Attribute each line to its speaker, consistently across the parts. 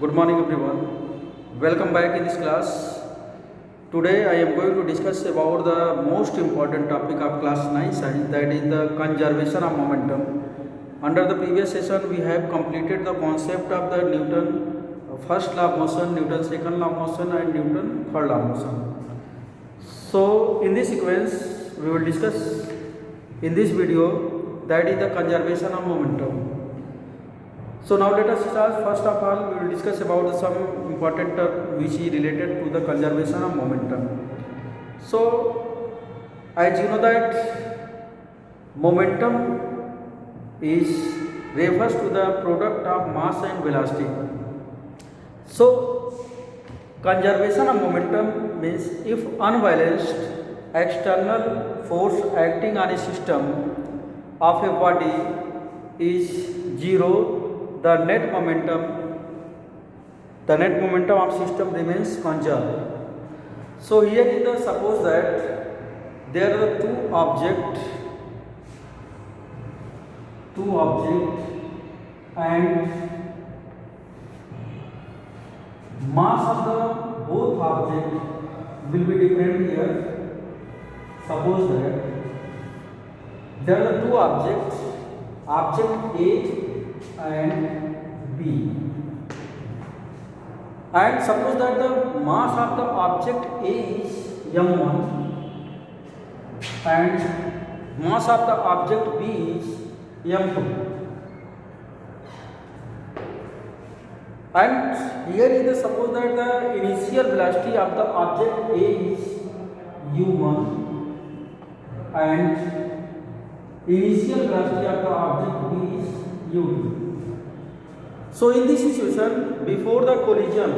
Speaker 1: Good morning everyone. Welcome back in this class. Today I am going to discuss about the most important topic of class 9 science, that is the conservation of momentum. Under the previous session we have completed the concept of the Newton first law of motion, Newton second law of motion and Newton third law of motion. So in this sequence we will discuss in this video, that is the conservation of momentum. So now let us start. First of all, we will discuss about some important term which is related to the conservation of momentum. So as you know that momentum is refers to the product of mass and velocity. So conservation of momentum means if unbalanced external force acting on a system of a body is zero, the net momentum of system remains conserved. So here is the suppose that there are two objects and mass of the both object will be different here. Suppose that there are two objects, object A and B, and suppose that the mass of the object A is m1 and mass of the object B is m2, and here is the suppose that the initial velocity of the object A is u1 and initial velocity of the object B is u2. So in this situation, before the collision,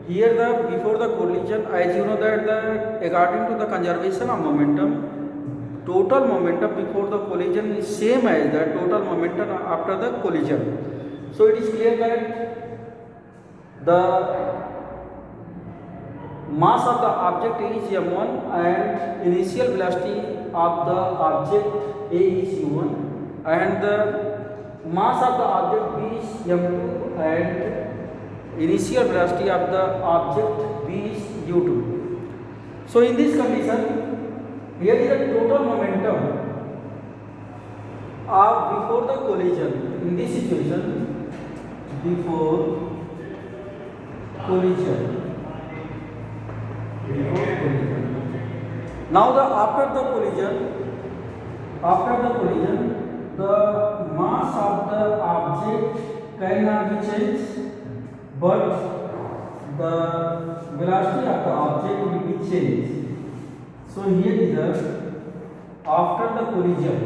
Speaker 1: before the collision, as you know that according to the conservation of momentum, total momentum before the collision is same as the total momentum after the collision. So it is clear that the mass of the object is m1 and initial velocity of the object A is u1 and the mass of the object B is m2 and initial velocity of the object B is u2. So in this condition, here is the total momentum of before the collision. In this situation, before collision. Now after the collision, the mass of the object cannot be changed, but the velocity of the object will be changed. So here is the after the collision.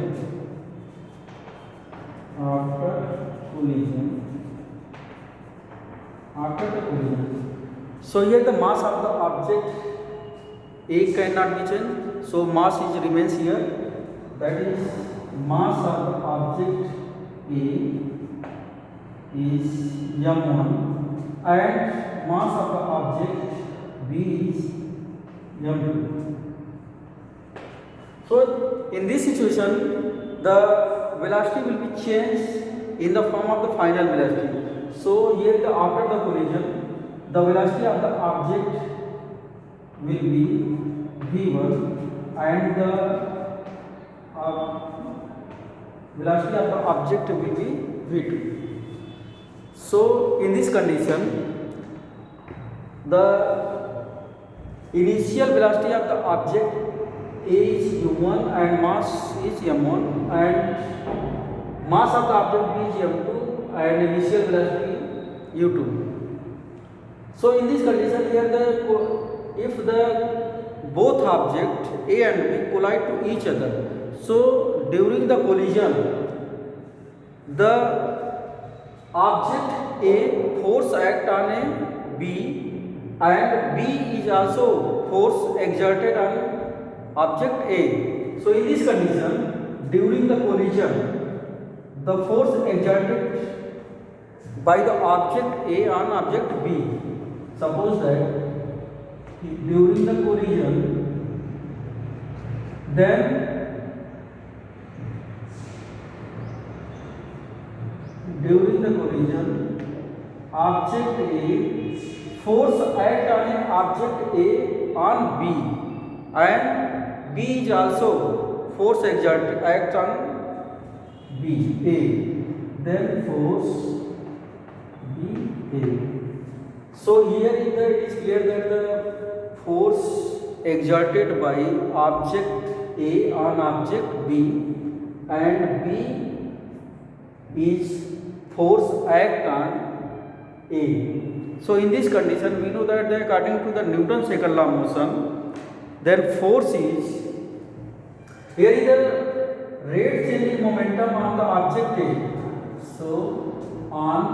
Speaker 1: So here the mass of the object A cannot be changed. So mass remains here. That is mass of the object A is m1 and mass of the object B is m2. So in this situation, the velocity will be changed in the form of the final velocity. So here after the collision, the velocity of the object will be v1 and the velocity of the object will be v2. So in this condition, the initial velocity of the object A is u1 and mass is m1 and mass of the object B is m2 and initial velocity u2. So in this condition here, if the both object A and B collide to each other, so during the collision, the object A force act on a B and B is also force exerted on object A. So in this condition, during the collision, the force exerted by the object A on object B, suppose that during the collision, then during the collision object A, force act on an object A on B, and B is also force exert act on B A, then force B A. So here it is clear that the force exerted by object A on object B and B is force act on A. So in this condition we know that according to the Newton's second law of motion, then force is, here is the rate change in momentum on the object A. So on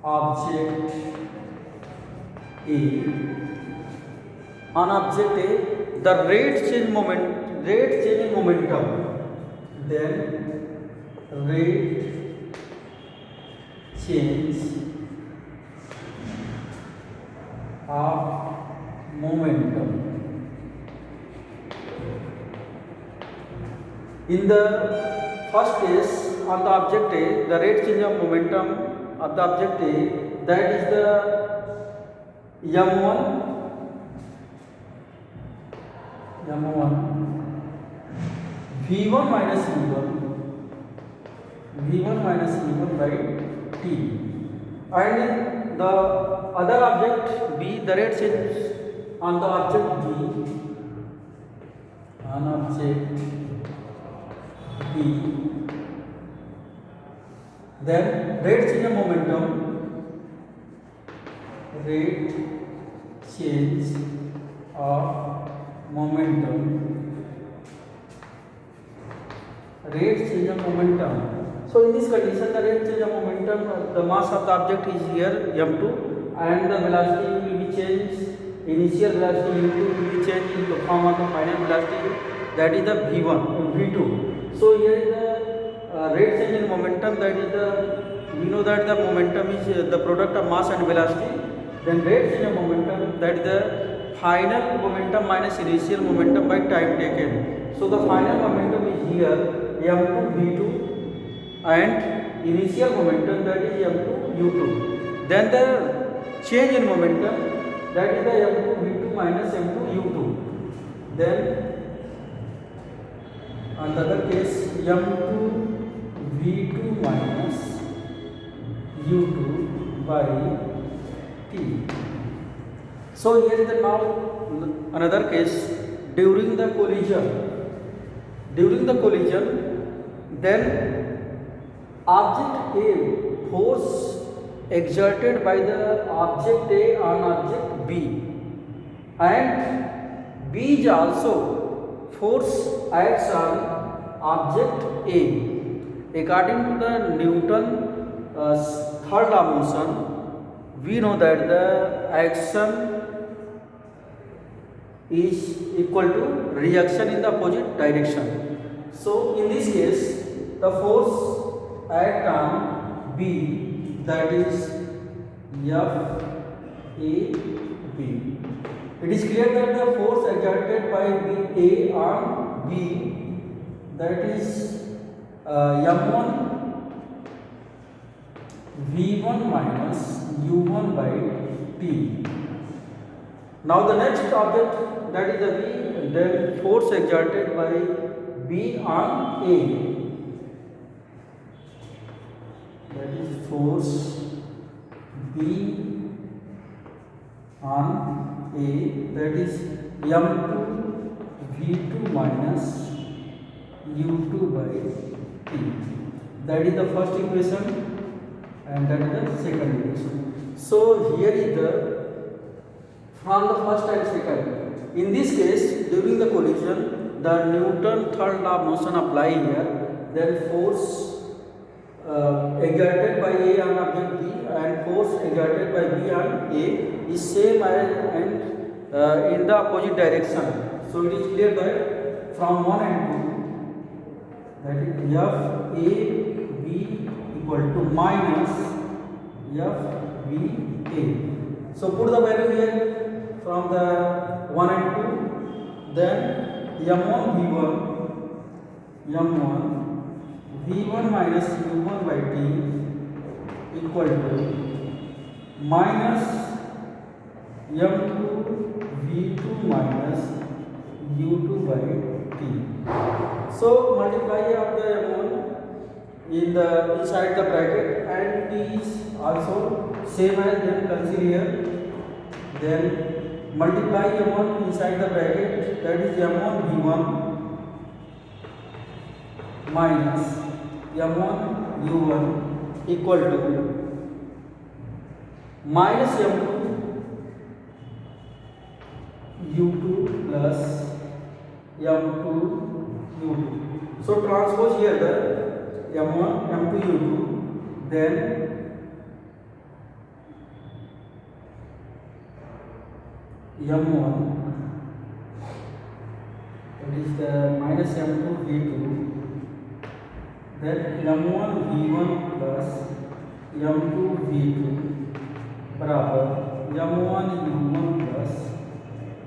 Speaker 1: object A, on object A, the rate change in momentum, then rate change of momentum. In the first case, on the object A, the rate change of momentum of the object A, that is the m1 v1 minus v1 by t, and in the other object B, the rate change on the object B, then rate change of momentum, rate change of momentum. So in this condition, the rate change of momentum, the mass of the object is here m2, and the velocity will be changed. Initial velocity u2 will be changed in the form of the final velocity, that is the v2. So here is the rate change in momentum, that is the, we know that the momentum is the product of mass and velocity. Then rate change of momentum, that is the final momentum minus initial momentum by time taken. So the final momentum is here m2 v2, and initial momentum, that is m2 u2. Then the change in momentum, that is the m2 v2 minus m2 u2. Then another case, m2 v2 minus u2 by t. So here is the now another case, during the collision, then object A, force exerted by the object A on object B, and B is also force acts on object A. According to the Newton third law of motion, we know that the action is equal to reaction in the opposite direction. So in this case, the force act on B, that is F A B. It is clear that the force exerted by A on B, that is m1 v1 minus u1 by t. Now the next object, that is the B, then force exerted by B on A, that is force B on A, that is m2 v2 minus u2 by t. That is the first equation, and that is the second equation. So here is the from the first and second. In this case, during the collision, the Newton third law of motion apply here. Then force exerted by A on object B and force exerted by B on A is same as and in the opposite direction. So it is clear that from 1 and 2, that is F A B equal to minus F B A. So put the value here from the 1 and 2, then m1 v1 minus u1 by t equal to minus m2 v2 minus u2 by t. So multiply of the m1 in the inside the bracket, and t is also same as then consider here. Then multiply m1 inside the bracket, that is m1 v1 minus m1 u1 equal to minus m2 u2 plus m2 u2. So transpose here the m1 m2 u2, then m1, that is the minus m2 v2, then m1 v1 plus m2 v2 बराबर m1 u1 plus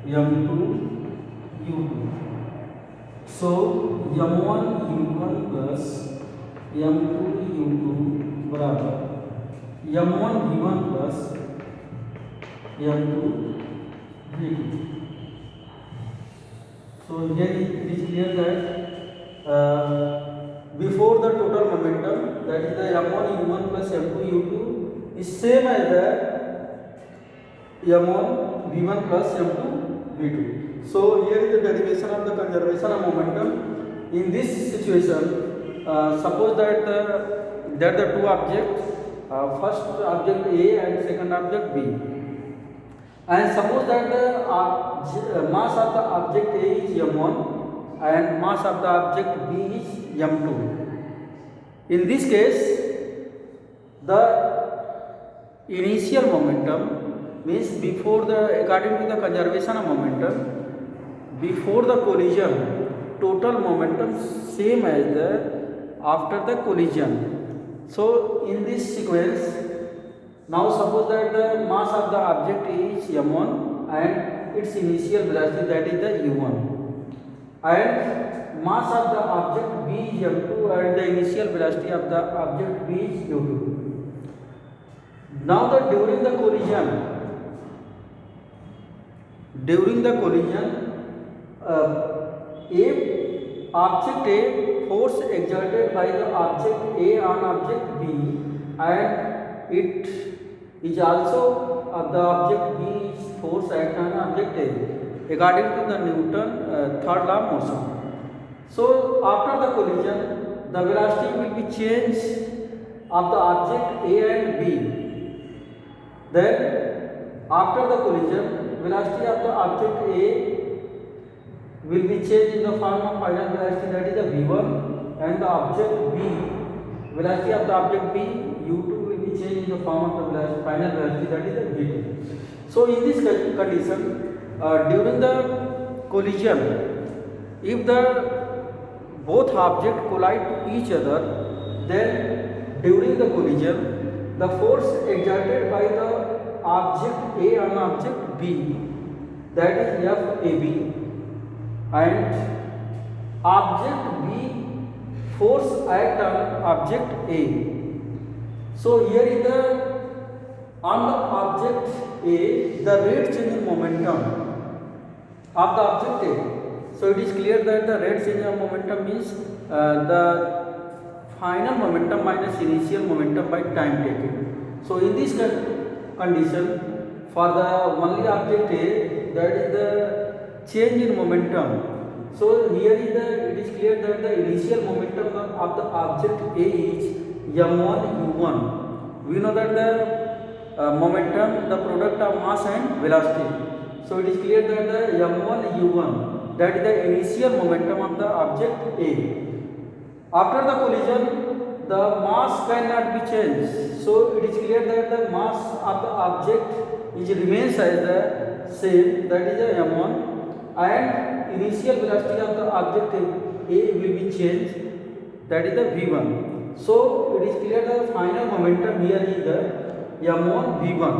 Speaker 1: m2 u2. So m1 u1 plus m2 u2 बराबर m1 v1 plus m2 v2. So here it is clear that before the total momentum, that is the m1 u1 plus m2 u2 is same as the m1 v1 plus m2 v2. So here is the derivation of the conservation of momentum. In this situation, suppose that the two objects, first object A and second object B, and suppose that the mass of the object A is m1 and mass of the object B is m2. In this case, the initial momentum means before the, according to the conservation of momentum, before the collision, total momentum same as the after the collision. So in this sequence, now suppose that the mass of the object is m1 and its initial velocity, that is the u1, and mass of the object b is m2 and the initial velocity of the object b is u2. Now that during the collision, if object A force exerted by the object A on object B, and it is also the object B is force act on object A according to the Newton third law of motion. So after the collision, the velocity will be changed of the object A and B. Then after the collision, velocity of the object A will be changed in the form of final velocity, that is the v1, and the object B, velocity of the object B u2 will be changed in the form of the velocity, final velocity, that is the v2. So in this condition, during the collision, if the both objects collide to each other, then during the collision, the force exerted by the object A on object B, that is FAB, and object B force act on object A. So here is the on the object A, the rate change in momentum of the object A. So it is clear that the rate change of momentum means the final momentum minus initial momentum by time taken. So in this condition, for the only object A, that is the change in momentum. So here is it is clear that the initial momentum of the object A is m1 u1. We know that the momentum, the product of mass and velocity. So it is clear that the m1 u1, that is the initial momentum of the object A. After the collision, the mass cannot be changed. So it is clear that the mass of the object remains as the same, that is the m1, and initial velocity of the object A will be changed, that is the v1. So it is clear that the final momentum here is the m1 v1.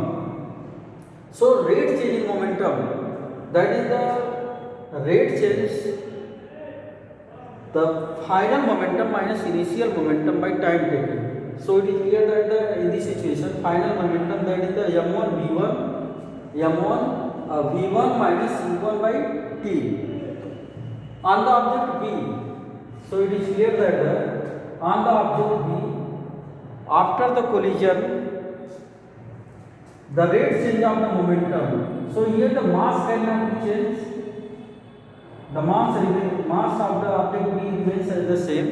Speaker 1: So rate change in momentum, that is the rate change, the final momentum minus initial momentum by time taken. So it is clear that in this situation final momentum, that is the m1 v1 minus u1 by t on the object B. So it is clear that on the object B, after the collision, the rate change of the momentum. So here the mass cannot be changed. The mass of the object B remains as the same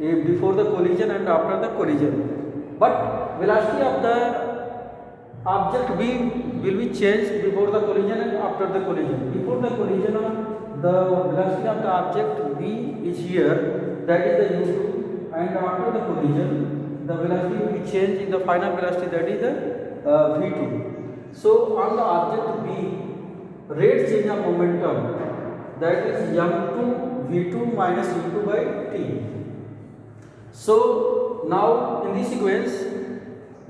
Speaker 1: before the collision and after the collision. But velocity of the object B will be changed before the collision and after the collision. Before the collision, the velocity of the object B is here, that is the u2, and after the collision, the velocity will be changed in the final velocity, that is the v2. So on the object B, rate change of momentum, that is m2 v2 minus u2 by t. So now in this sequence,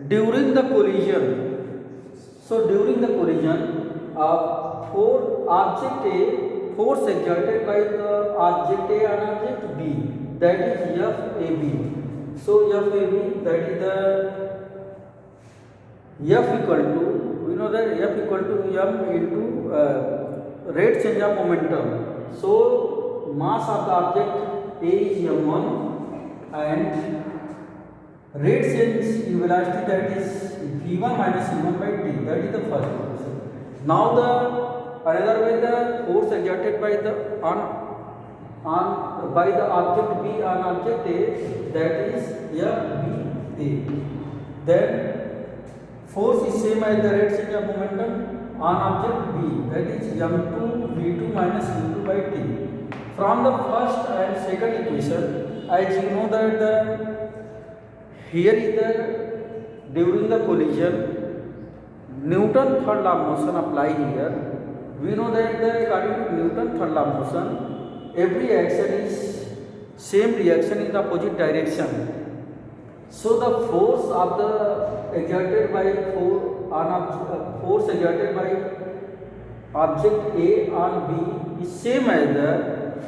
Speaker 1: during the collision, for object A, force exerted by the object A on object B, that is FAB. So FAB, that is the F equal to, we know that F equal to m into rate change of momentum. So mass of the object A is m1 and rate change in velocity, that is v1 minus u1 by t, that is the first equation. Now the another way, the force exerted by the by the object B on object A, that is FBA. Then force is same as the rate change of momentum on object B, that is m2 v2 minus u2 by t. From the first and second equation, as you know that here is the during the collision, Newton third law of motion apply here. We know that according to Newton third law of motion, every action is same reaction in the opposite direction. So the force of the exerted by force exerted by object A on B is same as the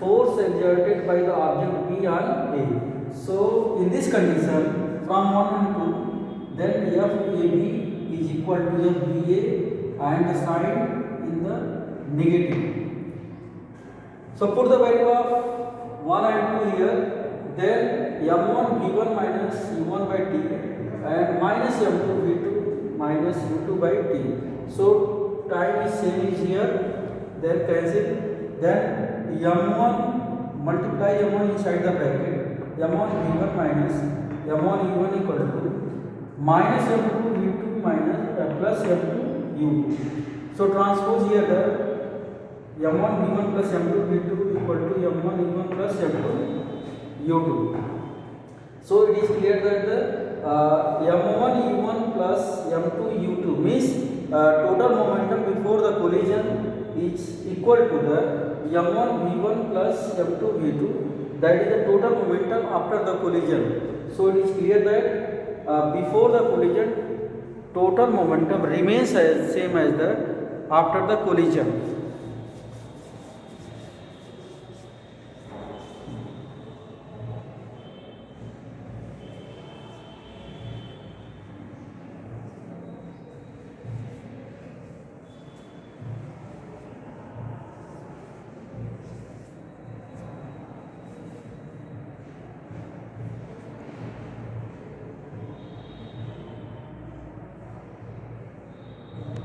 Speaker 1: force exerted by the object B on A. So in this condition, from 1 and 2, then FAB is equal to FBA and the sign in the negative. So put the value of 1 and 2 here, then m1 v1 minus u1 by t and minus m2 v2 minus u2 by t. So time is same is here, then cancel, then m1 multiply m1 inside the bracket, m1 v1 minus m1 u1 equal to minus m2 v2 minus plus m2 u2. So transpose here the m1 v1 plus m2 v2 equal to m1 u1 plus m2 u2. So it is clear that the m1 u1 plus m2 u2 means total momentum before the collision is equal to the m1 v1 plus m2 v2, that is the total momentum after the collision. So it is clear that before the collision, total momentum remains as same as the after the collision.